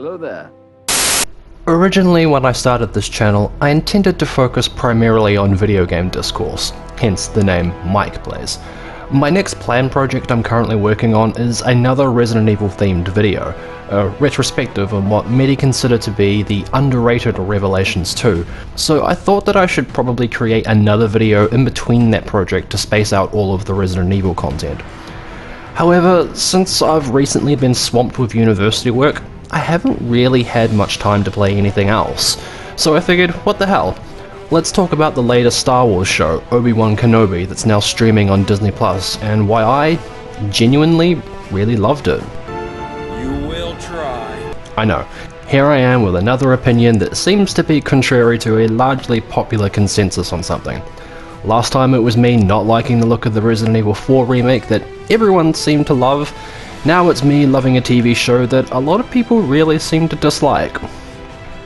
Hello there. Originally, when I started this channel, I intended to focus primarily on video game discourse, hence the name Mike Plays. My next planned project I'm currently working on is another Resident Evil themed video, a retrospective on what many consider to be the underrated Revelations 2, so I thought that I should probably create another video in between that project to space out all of the Resident Evil content. However, since I've recently been swamped with university work, I haven't really had much time to play anything else, so I figured, what the hell? Let's talk about the latest Star Wars show, Obi-Wan Kenobi, that's now streaming on Disney+, and why I genuinely really loved it. You will try. I know, here I am with another opinion that seems to be contrary to a largely popular consensus on something. Last time it was me not liking the look of the Resident Evil 4 remake that everyone seemed to love. Now it's me loving a TV show that a lot of people really seem to dislike.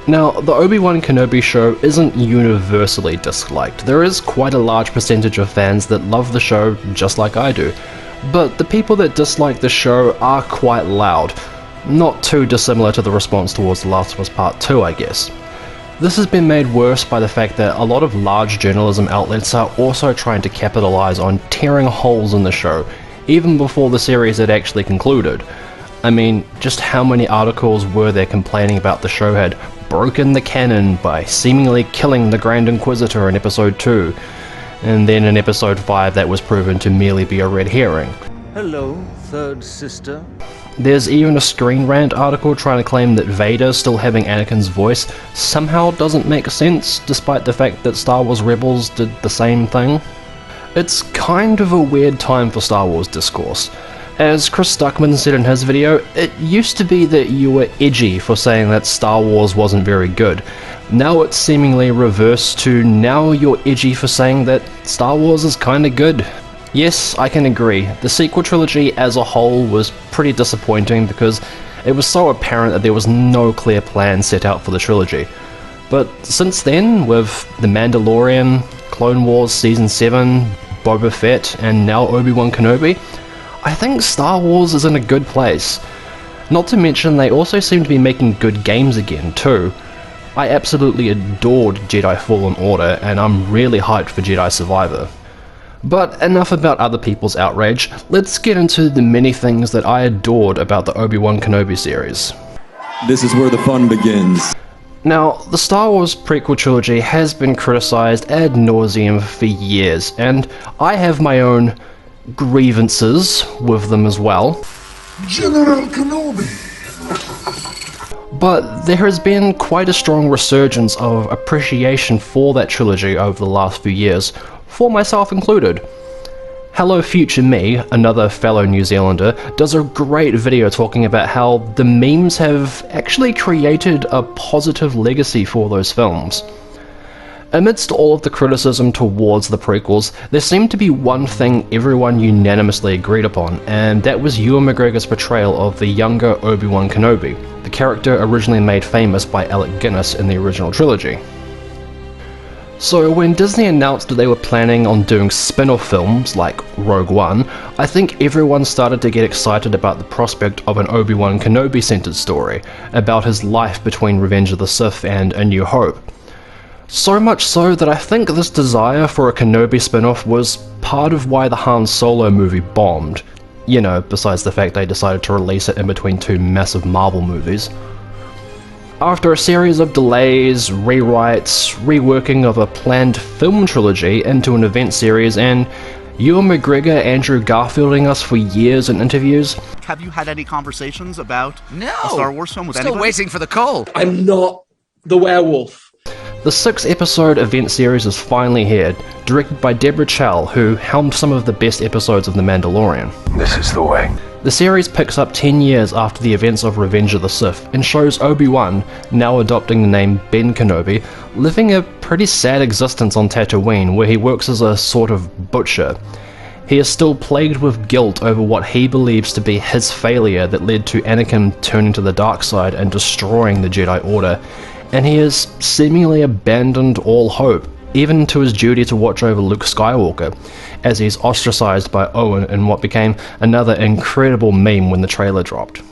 Now, the Obi-Wan Kenobi show isn't universally disliked. There is quite a large percentage of fans that love the show just like I do, but the people that dislike the show are quite loud. Not too dissimilar to the response towards The Last of Us Part 2, I guess. This has been made worse by the fact that a lot of large journalism outlets are also trying to capitalize on tearing holes in the show, even before the series had actually concluded. I mean, just how many articles were there complaining about the show had broken the canon by seemingly killing the Grand Inquisitor in episode 2, and then in episode 5 that was proven to merely be a red herring. Hello, third sister. There's even a Screen Rant article trying to claim that Vader still having Anakin's voice somehow doesn't make sense, despite the fact that Star Wars Rebels did the same thing. It's kind of a weird time for Star Wars discourse. As Chris Stuckman said in his video, it used to be that you were edgy for saying that Star Wars wasn't very good. Now it's seemingly reversed to now you're edgy for saying that Star Wars is kinda good. Yes, I can agree, the sequel trilogy as a whole was pretty disappointing because it was so apparent that there was no clear plan set out for the trilogy. But since then, with The Mandalorian, Clone Wars Season 7, Boba Fett, and now Obi-Wan Kenobi, I think Star Wars is in a good place. Not to mention they also seem to be making good games again too. I absolutely adored Jedi Fallen Order and I'm really hyped for Jedi Survivor. But enough about other people's outrage, let's get into the many things that I adored about the Obi-Wan Kenobi series. This is where the fun begins. Now, the Star Wars prequel trilogy has been criticized ad nauseum for years, and I have my own grievances with them as well. General Kenobi! But there has been quite a strong resurgence of appreciation for that trilogy over the last few years, for myself included. Hello Future Me, another fellow New Zealander, does a great video talking about how the memes have actually created a positive legacy for those films. Amidst all of the criticism towards the prequels, there seemed to be one thing everyone unanimously agreed upon, and that was Ewan McGregor's portrayal of the younger Obi-Wan Kenobi, the character originally made famous by Alec Guinness in the original trilogy. So when Disney announced that they were planning on doing spin-off films like Rogue One, I think everyone started to get excited about the prospect of an Obi-Wan Kenobi-centered story, about his life between Revenge of the Sith and A New Hope. So much so that I think this desire for a Kenobi spin-off was part of why the Han Solo movie bombed. You know, besides the fact they decided to release it in between two massive Marvel movies. After a series of delays, rewrites, reworking of a planned film trilogy into an event series, and Ewan McGregor Andrew Garfielding us for years in interviews. Have you had any conversations about No! a Star Wars film with Still anybody? waiting for the call. I'm not the werewolf. The 6-episode event series is finally here, directed by Deborah Chow, who helmed some of the best episodes of The Mandalorian. This is the way. The series picks up 10 years after the events of Revenge of the Sith, and shows Obi-Wan, now adopting the name Ben Kenobi, living a pretty sad existence on Tatooine, where he works as a sort of butcher. He is still plagued with guilt over what he believes to be his failure that led to Anakin turning to the dark side and destroying the Jedi Order, and he has seemingly abandoned all hope, even to his duty to watch over Luke Skywalker, as he's ostracized by Owen in what became another incredible meme when the trailer dropped.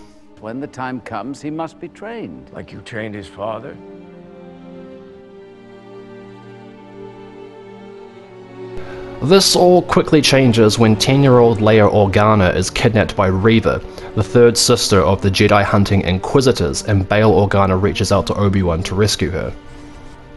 when the time comes, he must be trained. Like you trained his father? This all quickly changes when 10-year-old Leia Organa is kidnapped by Reva, the third sister of the Jedi-hunting Inquisitors, and Bail Organa reaches out to Obi-Wan to rescue her.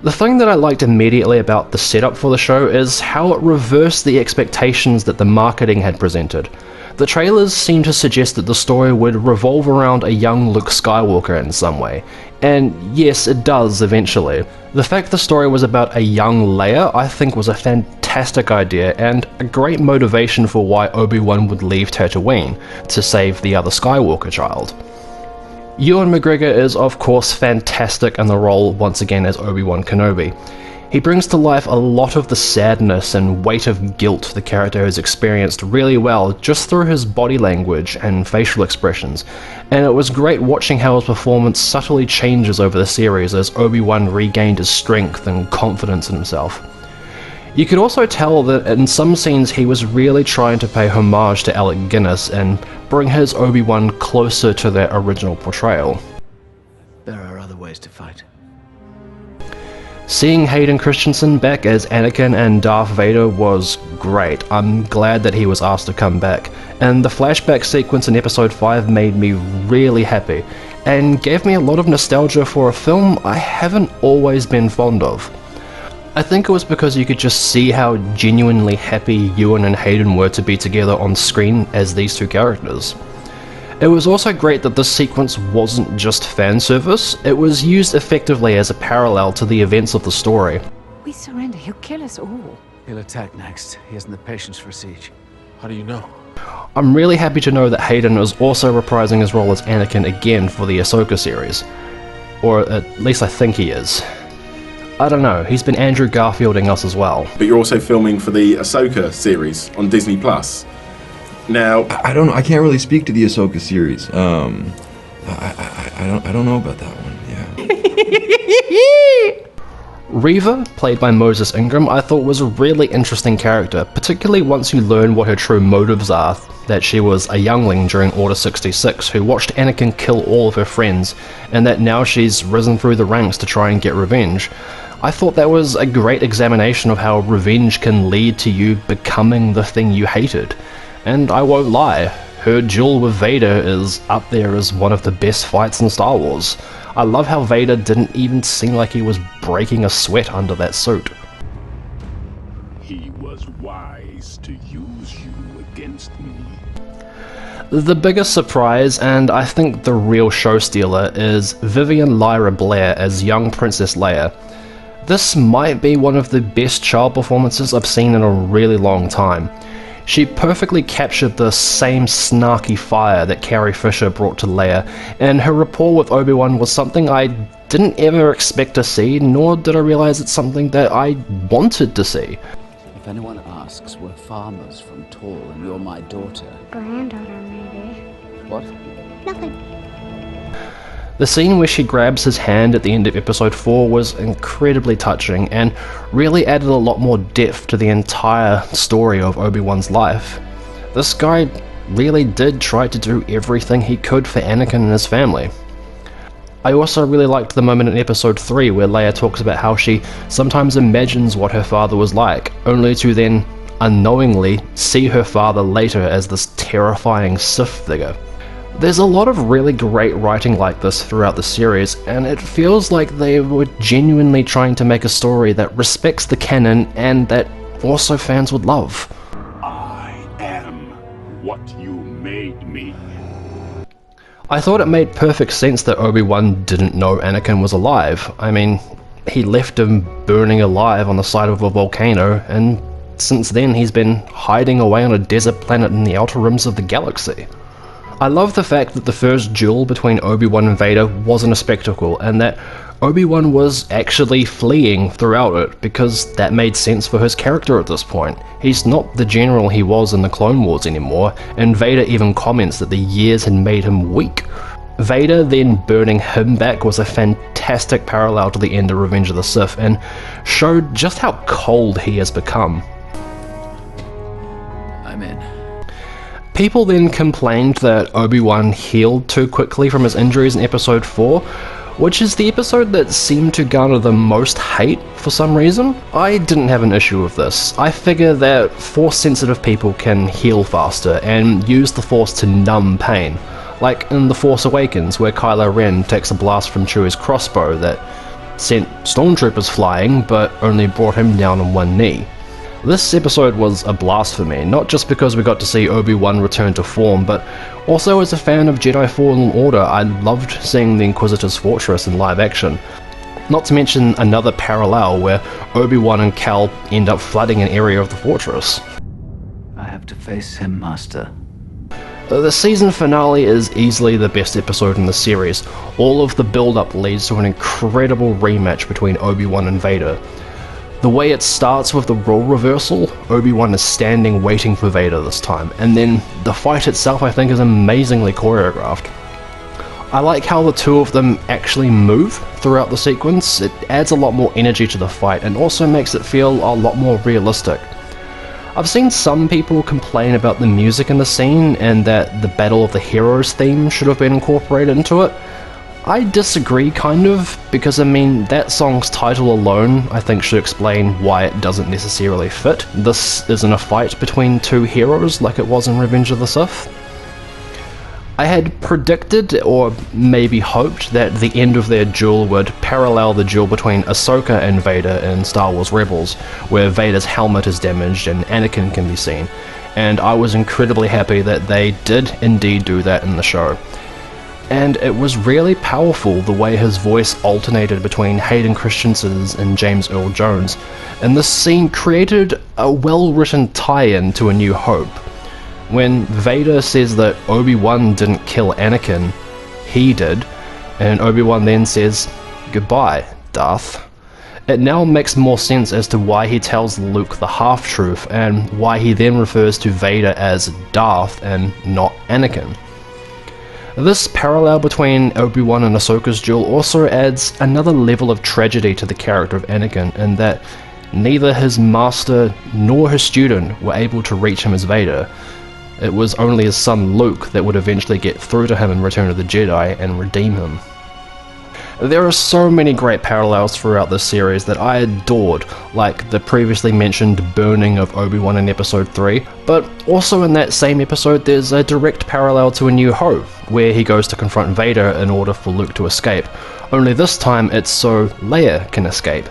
The thing that I liked immediately about the setup for the show is how it reversed the expectations that the marketing had presented. The trailers seemed to suggest that the story would revolve around a young Luke Skywalker in some way, and yes, it does eventually. The fact the story was about a young Leia I think was a fantastic idea and a great motivation for why Obi-Wan would leave Tatooine to save the other Skywalker child. Ewan McGregor is of course fantastic in the role once again as Obi-Wan Kenobi. He brings to life a lot of the sadness and weight of guilt the character has experienced really well just through his body language and facial expressions, and it was great watching how his performance subtly changes over the series as Obi-Wan regained his strength and confidence in himself. You could also tell that in some scenes he was really trying to pay homage to Alec Guinness and bring his Obi-Wan closer to their original portrayal. There are other ways to fight. Seeing Hayden Christensen back as Anakin and Darth Vader was great. I'm glad that he was asked to come back, and the flashback sequence in episode 5 made me really happy, and gave me a lot of nostalgia for a film I haven't always been fond of. I think it was because you could just see how genuinely happy Ewan and Hayden were to be together on screen as these two characters. It was also great that this sequence wasn't just fan service, it was used effectively as a parallel to the events of the story. We surrender, he'll kill us all. He'll attack next. He hasn't the patience for a siege. How do you know? I'm really happy to know that Hayden is also reprising his role as Anakin again for the Ahsoka series. Or at least I think he is. I don't know, he's been Andrew Garfielding us as well. But you're also filming for the Ahsoka series on Disney+. Now, I don't know. I can't really speak to the Ahsoka series. I don't know about that one. Yeah. Reva, played by Moses Ingram, I thought was a really interesting character, particularly once you learn what her true motives are, that she was a youngling during Order 66 who watched Anakin kill all of her friends, and that now she's risen through the ranks to try and get revenge. I thought that was a great examination of how revenge can lead to you becoming the thing you hated. And I won't lie, her duel with Vader is up there as one of the best fights in Star Wars. I love how Vader didn't even seem like he was breaking a sweat under that suit. He was wise to use you against me. The biggest surprise, and I think the real show stealer, is Vivian Lyra Blair as young Princess Leia. This might be one of the best child performances I've seen in a really long time. She perfectly captured the same snarky fire that Carrie Fisher brought to Leia, and her rapport with Obi-Wan was something I didn't ever expect to see, nor did I realize it's something that I wanted to see. If anyone asks, we're farmers from Tall, and you're my daughter. Granddaughter, maybe. What? Nothing. The scene where she grabs his hand at the end of episode 4 was incredibly touching and really added a lot more depth to the entire story of Obi-Wan's life. This guy really did try to do everything he could for Anakin and his family. I also really liked the moment in episode 3 where Leia talks about how she sometimes imagines what her father was like, only to then unknowingly see her father later as this terrifying Sith figure. There's a lot of really great writing like this throughout the series, and it feels like they were genuinely trying to make a story that respects the canon and that also fans would love. I am what you made me. I thought it made perfect sense that Obi-Wan didn't know Anakin was alive. I mean, he left him burning alive on the side of a volcano, and since then he's been hiding away on a desert planet in the outer rims of the galaxy. I love the fact that the first duel between Obi-Wan and Vader wasn't a spectacle, and that Obi-Wan was actually fleeing throughout it, because that made sense for his character at this point. He's not the general he was in the Clone Wars anymore, and Vader even comments that the years had made him weak. Vader then burning him back was a fantastic parallel to the end of Revenge of the Sith, and showed just how cold he has become. I'm in. People then complained that Obi-Wan healed too quickly from his injuries in episode 4, which is the episode that seemed to garner the most hate for some reason. I didn't have an issue with this. I figure that Force-sensitive people can heal faster and use the Force to numb pain, like in The Force Awakens, where Kylo Ren takes a blast from Chewie's crossbow that sent stormtroopers flying, but only brought him down on one knee. This episode was a blast for me, not just because we got to see Obi-Wan return to form, but also as a fan of Jedi Fallen Order, I loved seeing the Inquisitor's Fortress in live action. Not to mention another parallel where Obi-Wan and Cal end up flooding an area of the fortress. I have to face him, Master. The season finale is easily the best episode in the series. All of the build-up leads to an incredible rematch between Obi-Wan and Vader. The way it starts with the role reversal, Obi-Wan is standing waiting for Vader this time, and then the fight itself I think is amazingly choreographed. I like how the two of them actually move throughout the sequence. It adds a lot more energy to the fight and also makes it feel a lot more realistic. I've seen some people complain about the music in the scene and that the Battle of the Heroes theme should have been incorporated into it. I disagree, kind of, because I mean, that song's title alone I think should explain why it doesn't necessarily fit. This isn't a fight between two heroes like it was in Revenge of the Sith. I had predicted, or maybe hoped, that the end of their duel would parallel the duel between Ahsoka and Vader in Star Wars Rebels, where Vader's helmet is damaged and Anakin can be seen, and I was incredibly happy that they did indeed do that in the show. And it was really powerful the way his voice alternated between Hayden Christensen's and James Earl Jones, and this scene created a well-written tie-in to A New Hope. When Vader says that Obi-Wan didn't kill Anakin, he did, and Obi-Wan then says, "Goodbye, Darth." It now makes more sense as to why he tells Luke the half-truth, and why he then refers to Vader as Darth and not Anakin. This parallel between Obi-Wan and Ahsoka's duel also adds another level of tragedy to the character of Anakin, in that neither his master nor his student were able to reach him as Vader. It was only his son Luke that would eventually get through to him in Return of the Jedi and redeem him. There are so many great parallels throughout this series that I adored, like the previously mentioned burning of Obi-Wan in Episode 3, but also in that same episode there's a direct parallel to A New Hope, where he goes to confront Vader in order for Luke to escape, only this time it's so Leia can escape.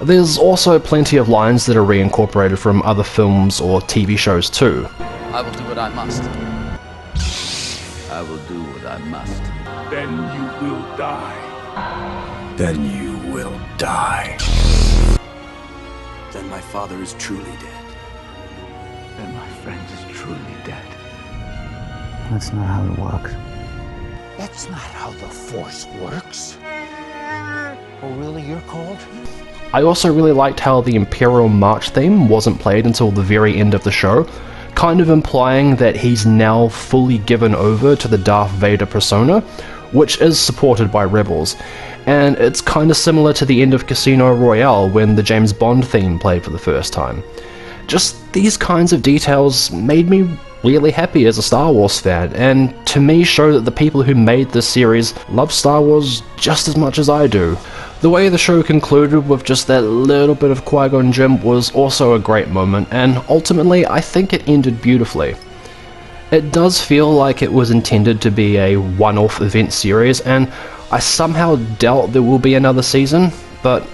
There's also plenty of lines that are reincorporated from other films or TV shows too. I will do what I must. I will do what I must. Then you will die. Then you will die. Then my father is truly dead. Then my friend is truly dead. That's not how it works. That's not how the Force works. Oh, really, you're called? I also really liked how the Imperial March theme wasn't played until the very end of the show, kind of implying that he's now fully given over to the Darth Vader persona, which is supported by Rebels, and it's kinda similar to the end of Casino Royale when the James Bond theme played for the first time. Just these kinds of details made me really happy as a Star Wars fan, and to me show that the people who made this series love Star Wars just as much as I do. The way the show concluded with just that little bit of Qui-Gon Jinn was also a great moment, and ultimately I think it ended beautifully. It does feel like it was intended to be a one-off event series, and I somehow doubt there will be another season, but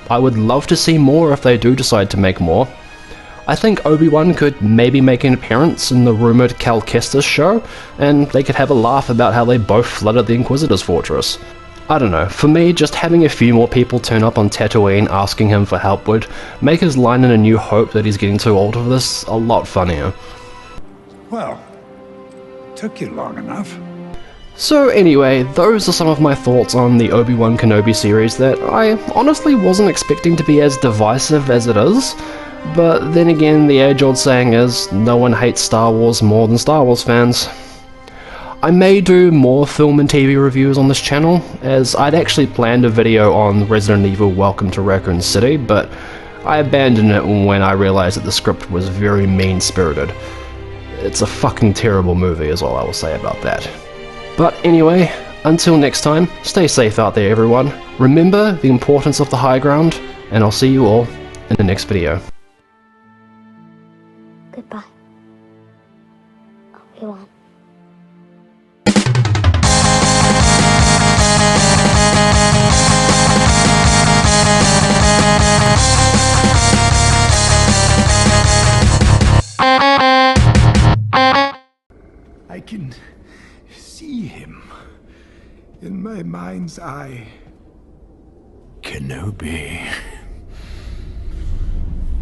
I would love to see more if they do decide to make more. I think Obi-Wan could maybe make an appearance in the rumoured Cal Kestis show, and they could have a laugh about how they both flooded the Inquisitor's fortress. I don't know, for me, just having a few more people turn up on Tatooine asking him for help would make his line in A New Hope that he's getting too old for this a lot funnier. Well, took you long enough. So anyway, those are some of my thoughts on the Obi-Wan Kenobi series that I honestly wasn't expecting to be as divisive as it is, but then again the age-old saying is, no one hates Star Wars more than Star Wars fans. I may do more film and TV reviews on this channel, as I'd actually planned a video on Resident Evil Welcome to Raccoon City, but I abandoned it when I realised that the script was very mean-spirited. it's a fucking terrible movie is all I will say about that. But anyway, until next time, stay safe out there everyone. Remember the importance of the high ground, and I'll see you all in the next video. Goodbye. Obi-Wan. I can see him in my mind's eye. Kenobi.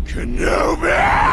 Kenobi!